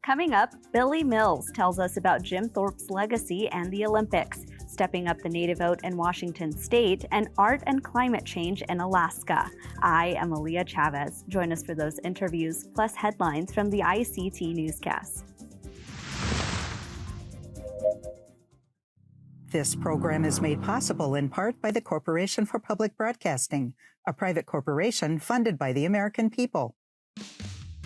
Coming up, Billy Mills tells us about Jim Thorpe's legacy and the Olympics, stepping up the native vote in Washington state, and art and climate change in Alaska. I am Aaliyah Chavez. Join us for those interviews, plus headlines from the ICT Newscast. This program is made possible in part by the Corporation for Public Broadcasting, a private corporation funded by the American people.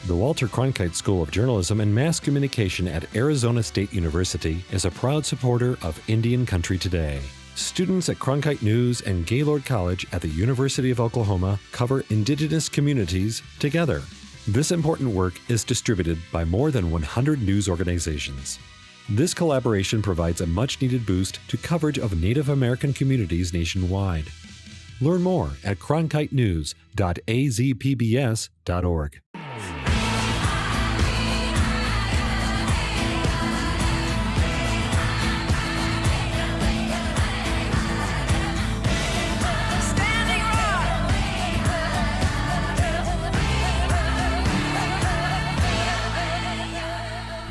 The Walter Cronkite School of Journalism and Mass Communication at Arizona State University is a proud supporter of Indian Country Today. Students at Cronkite News and Gaylord College at the University of Oklahoma cover Indigenous communities together. This important work is distributed by more than 100 news organizations. This collaboration provides a much-needed boost to coverage of Native American communities nationwide. Learn more at cronkitenews.azpbs.org.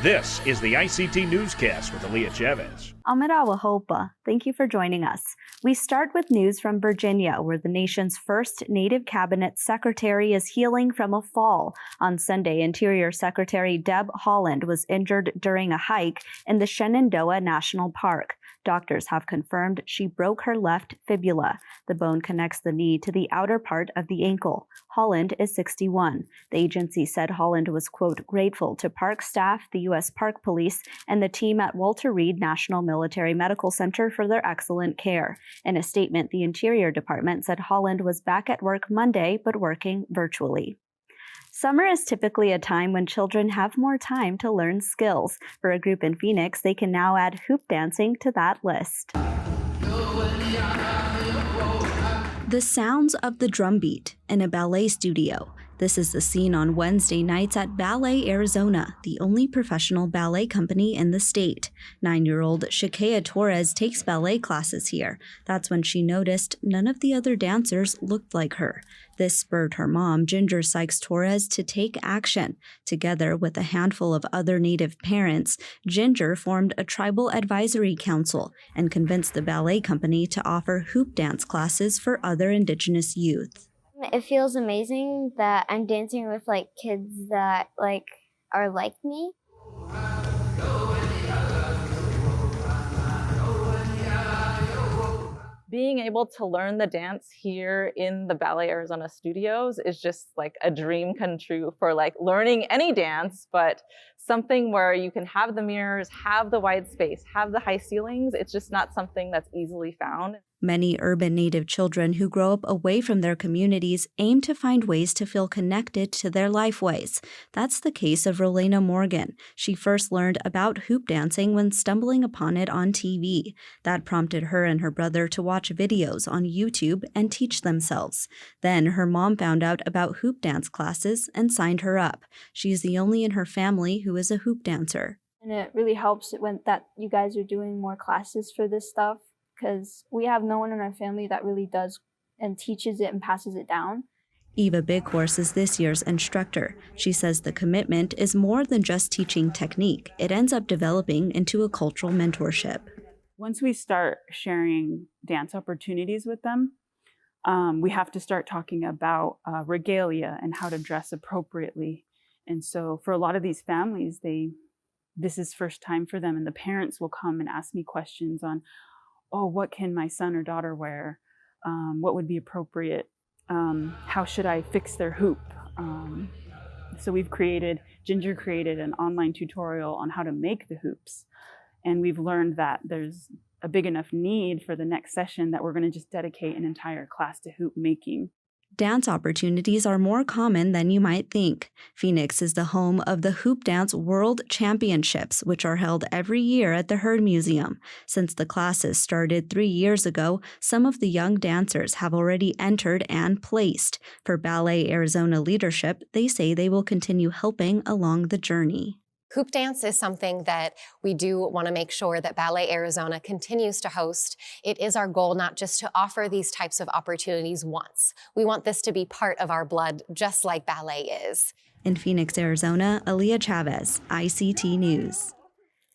This is the ICT Newscast with Aaliyah Chavez. Amirawa Hopa, thank you for joining us. We start with news from Virginia, where the nation's first Native Cabinet Secretary is healing from a fall. On Sunday, Interior Secretary Deb Haaland was injured during a hike in the Shenandoah National Park. Doctors have confirmed she broke her left fibula. The bone connects the knee to the outer part of the ankle. Haaland is 61. The agency said Haaland was, quote, grateful to park staff, the U.S. Park Police, and the team at Walter Reed National Military Medical Center for their excellent care. In a statement, the Interior Department said Haaland was back at work Monday, but working virtually. Summer is typically a time when children have more time to learn skills. For a group in Phoenix, they can now add hoop dancing to that list. The sounds of the drumbeat in a ballet studio. This is the scene on Wednesday nights at Ballet Arizona, the only professional ballet company in the state. 9-year-old Shakea Torres takes ballet classes here. That's when she noticed none of the other dancers looked like her. This spurred her mom, Ginger Sykes Torres, to take action. Together with a handful of other Native parents, Ginger formed a tribal advisory council and convinced the ballet company to offer hoop dance classes for other Indigenous youth. It feels amazing that I'm dancing with kids that are like me. Being able to learn the dance here in the Ballet Arizona studios is just a dream come true for learning any dance, but something where you can have the mirrors, have the wide space, have the high ceilings. It's just not something that's easily found. Many urban Native children who grow up away from their communities aim to find ways to feel connected to their lifeways. That's the case of Rolena Morgan. She first learned about hoop dancing when stumbling upon it on TV. That prompted her and her brother to watch videos on YouTube and teach themselves. Then her mom found out about hoop dance classes and signed her up. She's the only in her family who is a hoop dancer. And it really helps that you guys are doing more classes for this stuff, because we have no one in our family that really does and teaches it and passes it down. Eva Bighorse is this year's instructor. She says the commitment is more than just teaching technique. It ends up developing into a cultural mentorship. Once we start sharing dance opportunities with them, we have to start talking about regalia and how to dress appropriately. And so for a lot of these families, this is first time for them, and the parents will come and ask me questions on, oh, what can my son or daughter wear? What would be appropriate? How should I fix their hoop? So Ginger created an online tutorial on how to make the hoops. And we've learned that there's a big enough need for the next session that we're going to just dedicate an entire class to hoop making. Dance opportunities are more common than you might think. Phoenix is the home of the Hoop Dance World Championships, which are held every year at the Heard Museum. Since the classes started 3 years ago, some of the young dancers have already entered and placed. For Ballet Arizona leadership, they say they will continue helping along the journey. Hoop dance is something that we do want to make sure that Ballet Arizona continues to host. It is our goal not just to offer these types of opportunities once. We want this to be part of our blood, just like ballet is. In Phoenix, Arizona, Aaliyah Chavez, ICT News.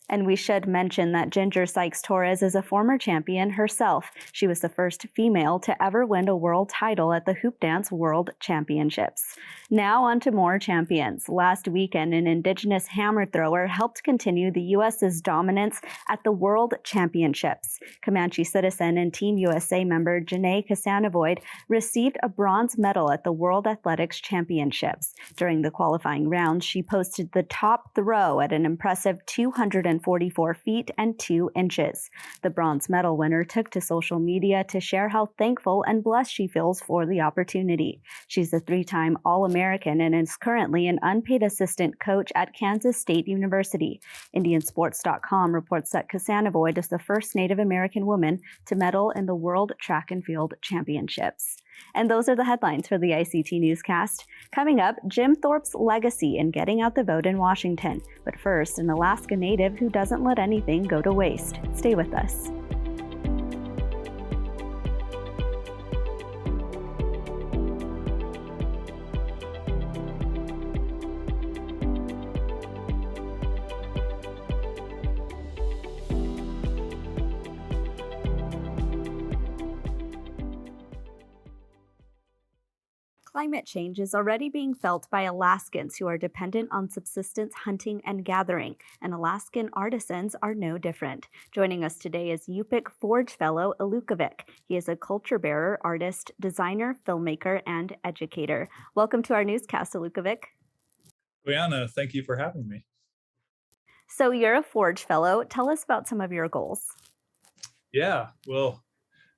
And we should mention that Ginger Sykes-Torres is a former champion herself. She was the first female to ever win a world title at the Hoop Dance World Championships. Now on to more champions. Last weekend, an Indigenous hammer thrower helped continue the U.S.'s dominance at the World Championships. Comanche citizen and Team USA member Janae Casanavoid received a bronze medal at the World Athletics Championships. During the qualifying rounds, she posted the top throw at an impressive 244 feet and 2 inches. The bronze medal winner took to social media to share how thankful and blessed she feels for the opportunity. She's a 3-time All-American and is currently an unpaid assistant coach at Kansas State University. Indiansports.com reports that Casanavoid is the first Native American woman to medal in the World Track and Field Championships. And those are the headlines for the ICT Newscast. Coming up, Jim Thorpe's legacy in getting out the vote in Washington. But first, an Alaska native who doesn't let anything go to waste. Stay with us. Climate change is already being felt by Alaskans who are dependent on subsistence hunting and gathering, and Alaskan artisans are no different. Joining us today is Yupik Forge Fellow Ilukovic. He is a culture bearer, artist, designer, filmmaker, and educator. Welcome to our newscast, Ilukovic. Brianna, thank you for having me. So you're a Forge Fellow. Tell us about some of your goals. Yeah, well,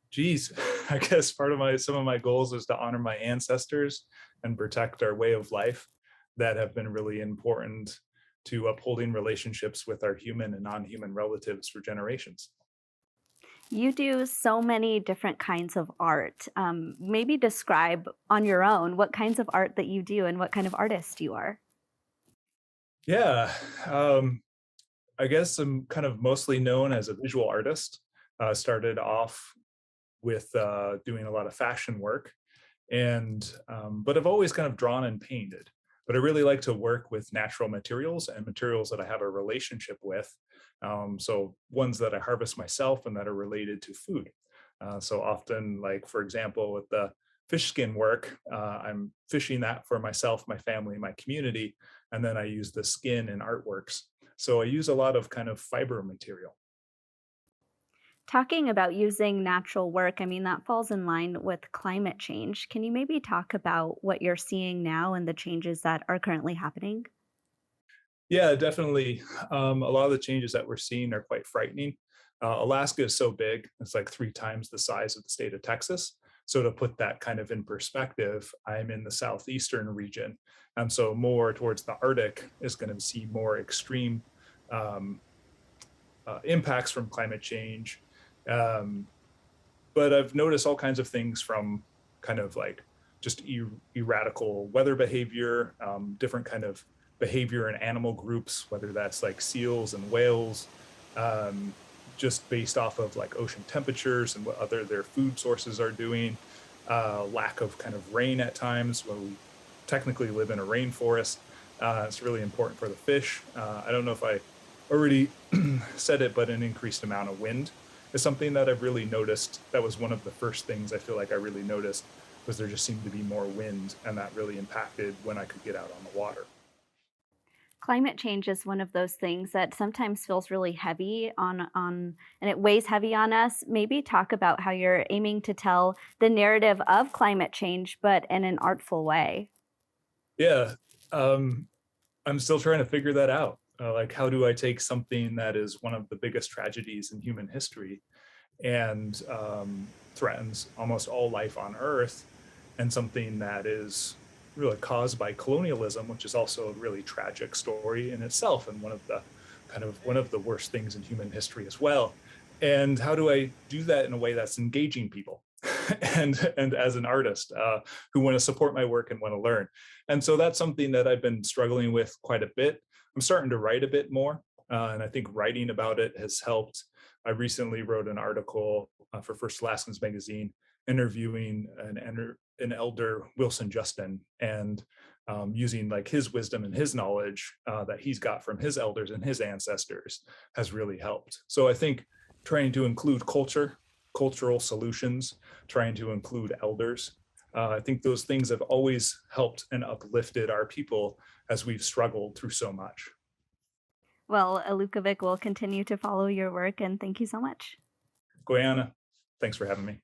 geez, I guess some of my goals is to honor my ancestors and protect our way of life that have been really important to upholding relationships with our human and non-human relatives for generations. You do so many different kinds of art. Maybe describe on your own what kinds of art that you do and what kind of artist you are. Yeah, I guess I'm kind of mostly known as a visual artist. Started off with doing a lot of fashion work, and but I've always kind of drawn and painted. But I really like to work with natural materials and materials that I have a relationship with. So ones that I harvest myself and that are related to food. So often, like for example, with the fish skin work, I'm fishing that for myself, my family, my community, and then I use the skin in artworks. So I use a lot of kind of fiber material. Talking about using natural work, I mean, that falls in line with climate change. Can you maybe talk about what you're seeing now and the changes that are currently happening? Yeah, definitely. A lot of the changes that we're seeing are quite frightening. Alaska is so big, it's like 3 times the size of the state of Texas. So to put that kind of in perspective, I'm in the southeastern region. And so more towards the Arctic is going to see more extreme um, impacts from climate change. Um, but I've noticed all kinds of things from kind of like just erratical weather behavior, different kind of behavior in animal groups, whether that's like seals and whales, um, just based off of like ocean temperatures and what other their food sources are doing, lack of kind of rain at times when we technically live in a rainforest. It's really important for the fish. I don't know if I already said it, but an increased amount of wind is something that I've really noticed. That was one of the first things I feel like I really noticed, was there just seemed to be more wind, and that really impacted when I could get out on the water. Climate change is one of those things that sometimes feels really heavy and it weighs heavy on us. Maybe talk about how you're aiming to tell the narrative of climate change, but in an artful way. Yeah, I'm still trying to figure that out. Like, how do I take something that is one of the biggest tragedies in human history and threatens almost all life on Earth, and something that is really caused by colonialism, which is also a really tragic story in itself, and one of the worst things in human history as well. And how do I do that in a way that's engaging people and as an artist who want to support my work and want to learn? And so that's something that I've been struggling with quite a bit. I'm starting to write a bit more, and I think writing about it has helped. I recently wrote an article for First Alaskans magazine interviewing an elder, Wilson Justin, and using like his wisdom and his knowledge that he's got from his elders and his ancestors has really helped. So I think trying to include cultural solutions, trying to include elders, I think those things have always helped and uplifted our people as we've struggled through so much. Well, Alukovic will continue to follow your work, and thank you so much. Goiana, thanks for having me.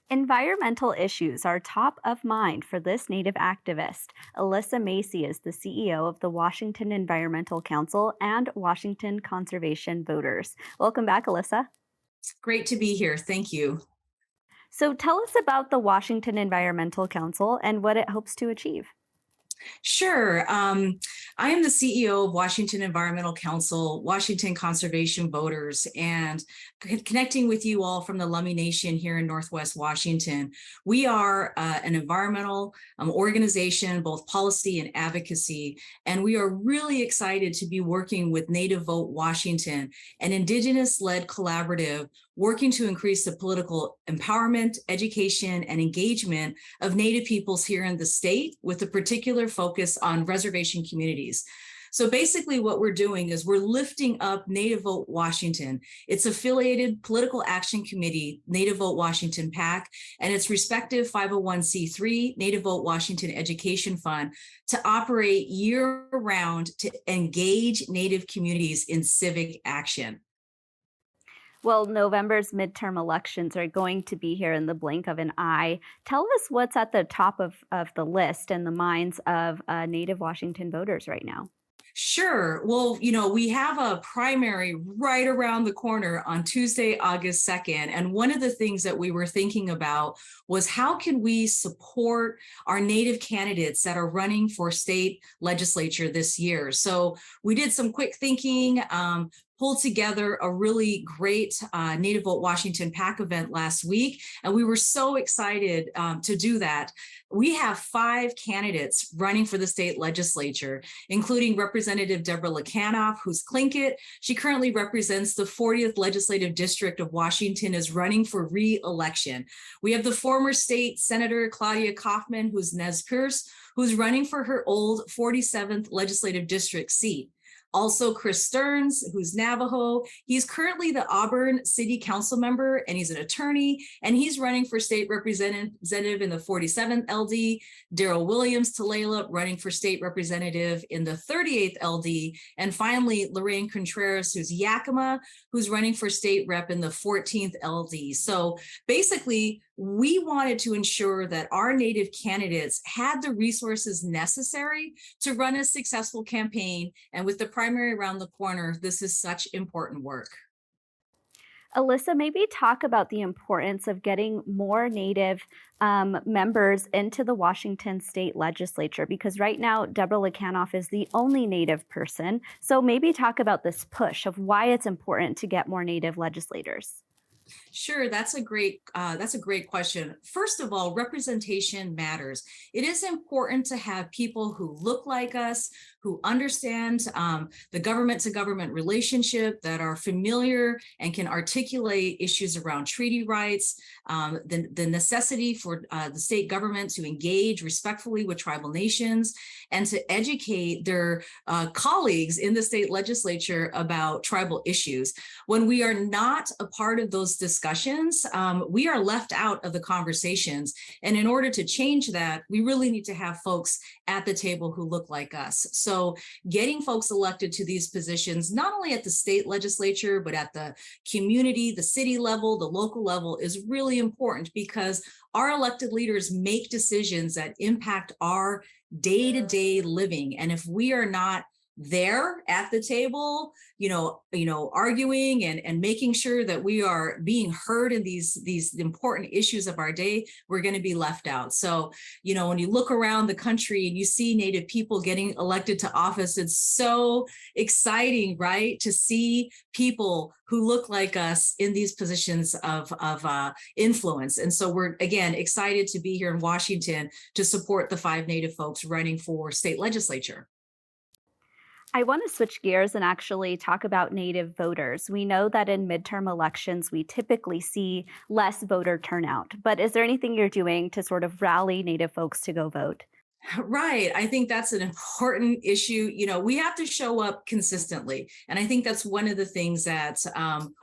Environmental issues are top of mind for this Native activist. Alyssa Macy is the CEO of the Washington Environmental Council and Washington Conservation Voters. Welcome back, Alyssa. It's great to be here. Thank you. So tell us about the Washington Environmental Council and what it hopes to achieve. Sure. I am the CEO of Washington Environmental Council, Washington Conservation Voters, and connecting with you all from the Lummi Nation here in Northwest Washington. We are an environmental organization, both policy and advocacy, and we are really excited to be working with Native Vote Washington, an Indigenous-led collaborative working to increase the political empowerment, education, and engagement of Native peoples here in the state, with a particular focus on reservation communities. So basically what we're doing is we're lifting up Native Vote Washington, its affiliated political action committee, Native Vote Washington PAC, and its respective 501c3 Native Vote Washington Education Fund to operate year-round to engage Native communities in civic action. Well, November's midterm elections are going to be here in the blink of an eye. Tell us what's at the top of the list in the minds of Native Washington voters right now. Sure. Well, we have a primary right around the corner on Tuesday, August 2nd. And one of the things that we were thinking about was how can we support our Native candidates that are running for state legislature this year? So we did some quick thinking, pulled together a really great Native Vote Washington PAC event last week, and we were so excited to do that. We have 5 candidates running for the state legislature, including Representative Deborah Lekanoff, who's Tlingit. She currently represents the 40th Legislative District of Washington, is running for re-election. We have the former state Senator Claudia Kaufman, who's Nez Perce, who's running for her old 47th Legislative District seat. Also, Chris Stearns, who's Navajo. He's currently the Auburn City Council member, and he's an attorney, and he's running for state representative in the 47th LD. Daryl Williams Talela running for state representative in the 38th LD. And finally, Lorraine Contreras, who's Yakima, who's running for state rep in the 14th LD. So basically, we wanted to ensure that our Native candidates had the resources necessary to run a successful campaign. And with the primary around the corner, this is such important work. Alyssa, maybe talk about the importance of getting more Native members into the Washington state legislature, because right now, Deborah Lekanoff is the only Native person. So maybe talk about this push of why it's important to get more Native legislators. Sure, that's a great question. First of all, representation matters. It is important to have people who look like us, who understand the government-to-government relationship, that are familiar and can articulate issues around treaty rights, the necessity for the state government to engage respectfully with tribal nations, and to educate their colleagues in the state legislature about tribal issues. When we are not a part of those discussions, we are left out of the conversations. And in order to change that, we really need to have folks at the table who look like us. So getting folks elected to these positions, not only at the state legislature, but at the community, the city level, the local level, is really important, because our elected leaders make decisions that impact our day-to-day living. And if we are not there at the table, arguing and making sure that we are being heard in these important issues of our day, we're going to be left out. So, when you look around the country and you see Native people getting elected to office, it's so exciting, right? To see people who look like us in these positions of influence. And so we're, again, excited to be here in Washington to support the 5 Native folks running for state legislature. I want to switch gears and actually talk about Native voters. We know that in midterm elections, we typically see less voter turnout, but is there anything you're doing to sort of rally Native folks to go vote? Right. I think that's an important issue. We have to show up consistently. And I think that's one of the things that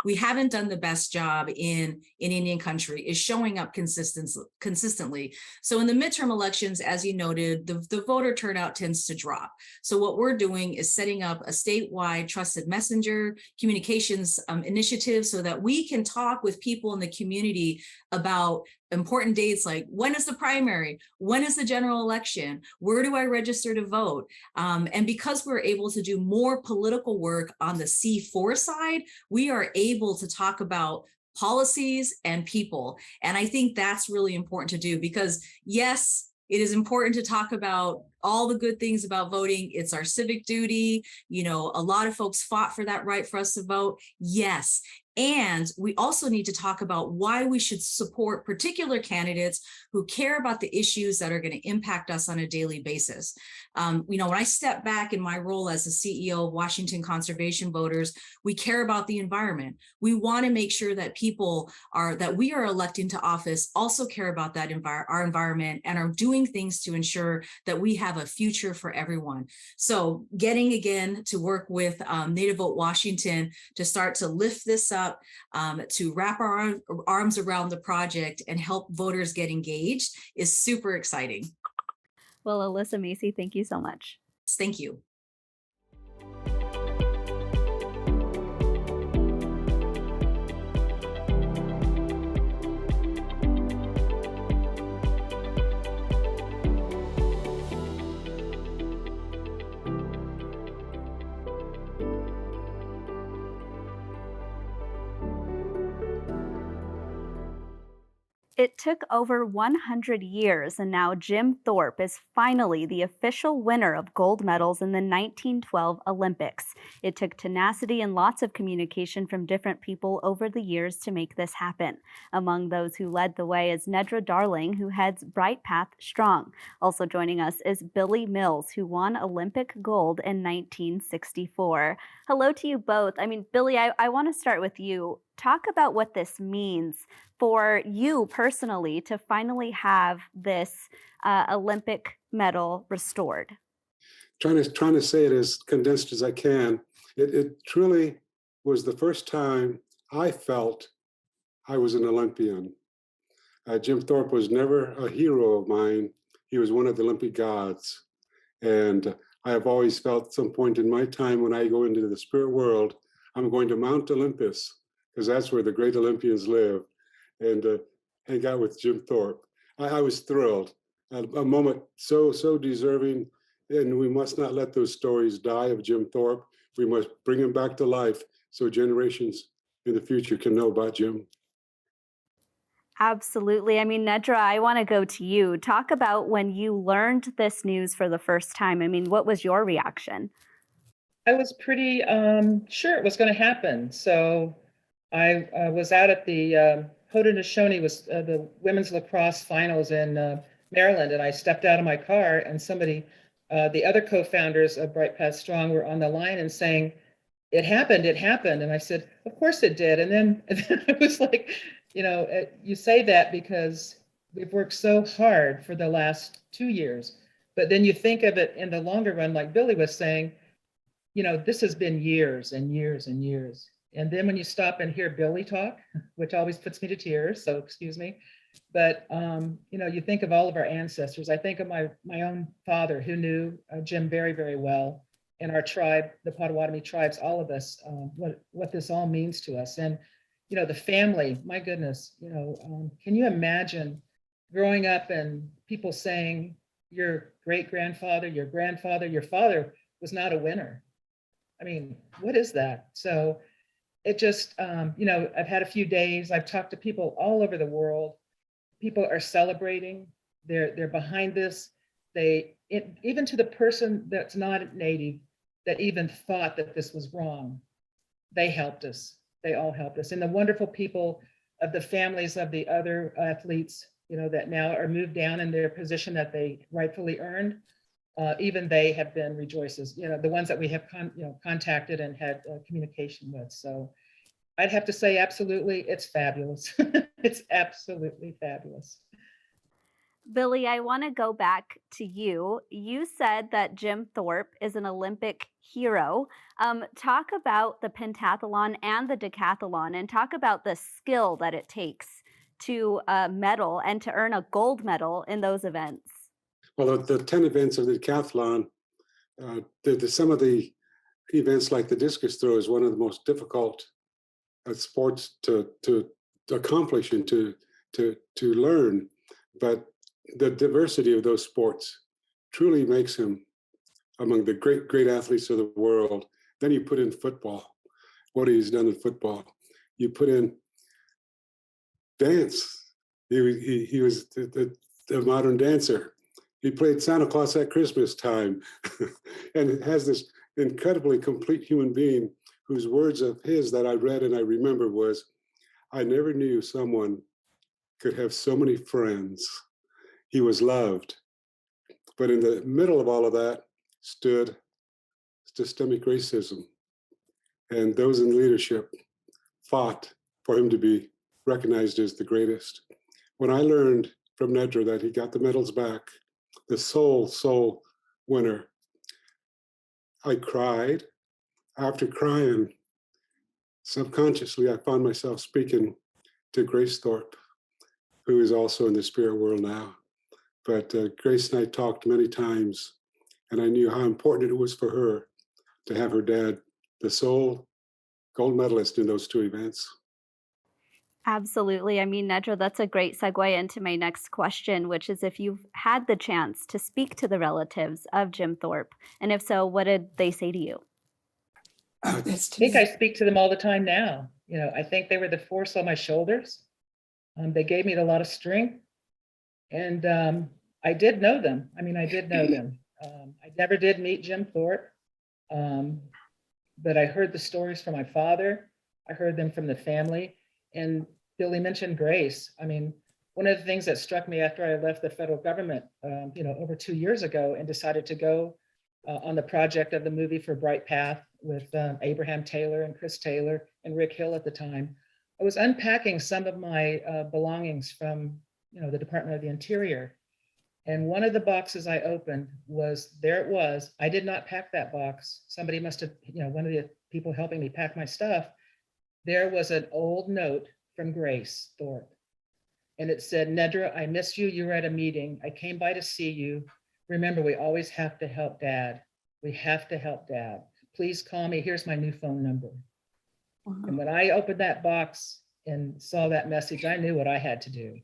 we haven't done the best job in Indian country is showing up consistently. So in the midterm elections, as you noted, the voter turnout tends to drop. So what we're doing is setting up a statewide trusted messenger communications initiative so that we can talk with people in the community about important dates like when is the primary, when is the general election, where do I register to vote? And because we're able to do more political work on the C4 side, we are able to talk about policies and people. And I think that's really important to do because yes, it is important to talk about all the good things about voting. It's our civic duty. A lot of folks fought for that right for us to vote. Yes. And we also need to talk about why we should support particular candidates who care about the issues that are going to impact us on a daily basis. When I step back in my role as the CEO of Washington Conservation Voters, we care about the environment. We want to make sure that people that we are electing to office also care about that our environment and are doing things to ensure that we have a future for everyone. So getting again to work with Native Vote Washington to start to lift this up, to wrap our arms around the project and help voters get engaged is super exciting. Well, Alyssa Macy, thank you so much. Thank you. It took over 100 years, and now Jim Thorpe is finally the official winner of gold medals in the 1912 Olympics. It took tenacity and lots of communication from different people over the years to make this happen. Among those who led the way is Nedra Darling, who heads Bright Path Strong. Also joining us is Billy Mills, who won Olympic gold in 1964. Hello to you both. Billy, I want to start with you. Talk about what this means for you personally to finally have this Olympic medal restored. Trying to say it as condensed as I can. It truly was the first time I felt I was an Olympian. Jim Thorpe was never a hero of mine. He was one of the Olympic gods. And I have always felt some point in my time when I go into the spirit world, I'm going to Mount Olympus, because that's where the great Olympians live, and hang out with Jim Thorpe. I was thrilled. A moment so deserving, and we must not let those stories die of Jim Thorpe. We must bring him back to life so generations in the future can know about Jim. Absolutely. Nedra, I want to go to you. Talk about when you learned this news for the first time. what was your reaction? I was pretty sure it was going to happen. So I was out at the Haudenosaunee was the women's lacrosse finals in Maryland, and I stepped out of my car, and somebody, the other co-founders of Bright Path Strong, were on the line and saying, "It happened, it happened." And I said, "Of course it did." And then I was like, you say that because we've worked so hard for the last 2 years, but then you think of it in the longer run, like Billy was saying, this has been years and years and years. And then when you stop and hear Billy talk, which always puts me to tears, so excuse me, but you think of all of our ancestors. I think of my own father, who knew Jim very, very well, and our tribe, the Potawatomi tribes, all of us, what this all means to us. And the family, my goodness, can you imagine growing up and people saying your great-grandfather, your grandfather, your father was not a winner. I mean, what is that? So it just, I've had a few days, I've talked to people all over the world. People are celebrating, they're behind this. Even to the person that's not Native, that even thought that this was wrong, they helped us. They all helped us. And the wonderful people of the families of the other athletes, that now are moved down in their position that they rightfully earned, even they have been rejoices, the ones that we have contacted and had communication with. So I'd have to say, absolutely, it's fabulous. It's absolutely fabulous. Billy, I want to go back to you. You said that Jim Thorpe is an Olympic hero. Talk about the pentathlon and the decathlon, and talk about the skill that it takes to medal and to earn a gold medal in those events. Well, the 10 events of the decathlon, some of the events like the discus throw is one of the most difficult sports to accomplish and to learn. But the diversity of those sports truly makes him among the great athletes of the world. Then you put in football, what he's done in football. You put in dance. He was the modern dancer. He played Santa Claus at Christmas time, and has this incredibly complete human being whose words of his that I read and I remember was, "I never knew someone could have so many friends." He was loved. But in the middle of all of that stood systemic racism. And those in leadership fought for him to be recognized as the greatest. When I learned from Nedra that he got the medals back, the sole winner, I cried. After crying, subconsciously, I found myself speaking to Grace Thorpe, who is also in the spirit world now. But Grace and I talked many times, and I knew how important it was for her to have her dad, the sole gold medalist in those two events. Absolutely. I mean, Nedra, that's a great segue into my next question, which is if you've had the chance to speak to the relatives of Jim Thorpe, and if so, what did they say to you? I think I speak to them all the time now. I think they were the force on my shoulders. They gave me a lot of strength, and I did know them. I did know them. I never did meet Jim Thorpe, but I heard the stories from my father. I heard them from the family. And Billy mentioned Grace. One of the things that struck me after I left the federal government, over 2 years ago, and decided to go on the project of the movie for Bright Path with Abraham Taylor and Chris Taylor and Rick Hill at the time, I was unpacking some of my belongings from, the Department of the Interior. And one of the boxes I opened there it was. I did not pack that box. Somebody must have, one of the people helping me pack my stuff. There was an old note from Grace Thorpe. And it said, "Nedra, I missed you. You were at a meeting. I came by to see you. Remember, we always have to help Dad. We have to help Dad. Please call me. Here's my new phone number." And when I opened that box and saw that message, I knew what I had to do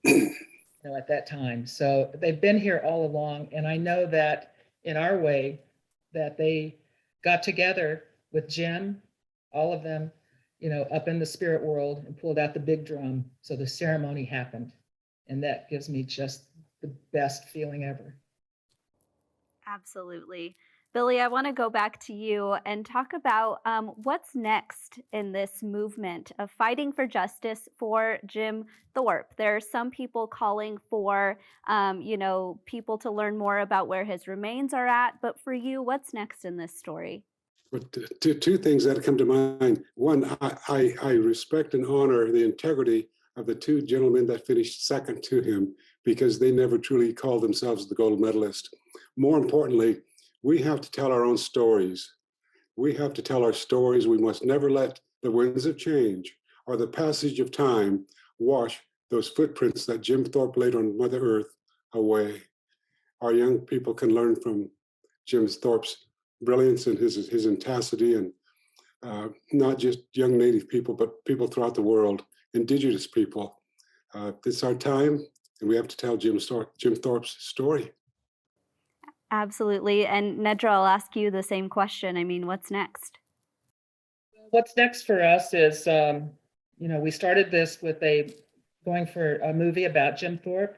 at that time. So they've been here all along. And I know that in our way, that they got together with Jim, all of them, up in the spirit world, and pulled out the big drum. So the ceremony happened. And that gives me just the best feeling ever. Absolutely. Billy, I want to go back to you and talk about what's next in this movement of fighting for justice for Jim Thorpe. There are some people calling for, people to learn more about where his remains are at. But for you, what's next in this story? But two things that come to mind. One, I respect and honor the integrity of the two gentlemen that finished second to him, because they never truly called themselves the gold medalist. More importantly, we have to tell our own stories. We have to tell our stories. We must never let the winds of change or the passage of time wash those footprints that Jim Thorpe laid on Mother Earth away. Our young people can learn from Jim Thorpe's brilliance and his intensity, and not just young Native people, but people throughout the world, Indigenous people. It's our time, and we have to tell Jim Thorpe's story. Absolutely. And Nedra, I'll ask you the same question. I mean, what's next? What's next for us is, we started this with going for a movie about Jim Thorpe.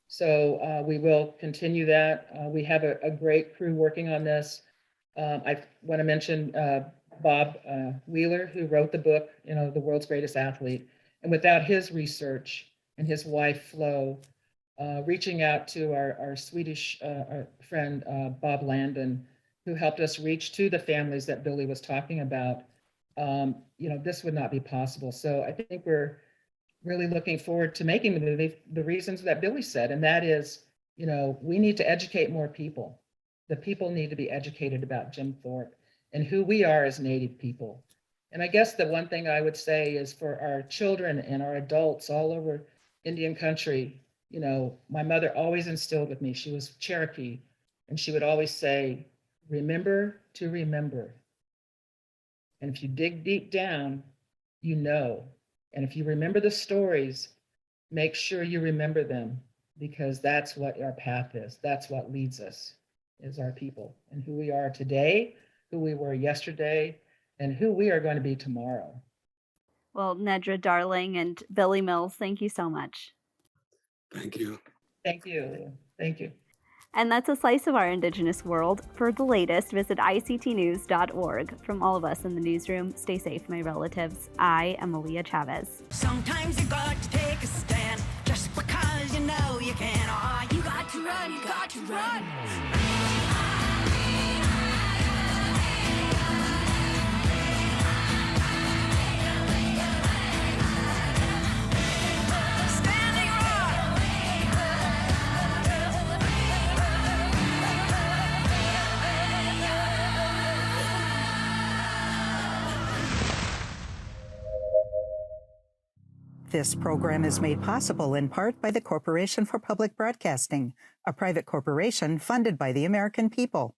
So we will continue that. We have a great crew working on this. I want to mention Bob Wheeler, who wrote the book, The World's Greatest Athlete. And without his research and his wife, Flo, reaching out to our Swedish our friend, Bob Landon, who helped us reach to the families that Billy was talking about, this would not be possible. So I think we're really looking forward to making the movie, the reasons that Billy said, and that is, we need to educate more people. The people need to be educated about Jim Thorpe and who we are as Native people. And I guess the one thing I would say is for our children and our adults all over Indian country, my mother always instilled with me, she was Cherokee, and she would always say, remember to remember. And if you dig deep down, you know. And if you remember the stories, make sure you remember them, because that's what our path is. That's what leads us, is our people and who we are today, who we were yesterday, and who we are going to be tomorrow. Well, Nedra Darling and Billy Mills, thank you so much. Thank you. Thank you. Thank you. And that's a slice of our Indigenous world. For the latest, visit ictnews.org. From all of us in the newsroom, stay safe, my relatives. I am Aaliyah Chavez. Sometimes you got to take a stand just because you know you can. Oh, you got to run, you got to run. This program is made possible in part by the Corporation for Public Broadcasting, a private corporation funded by the American people.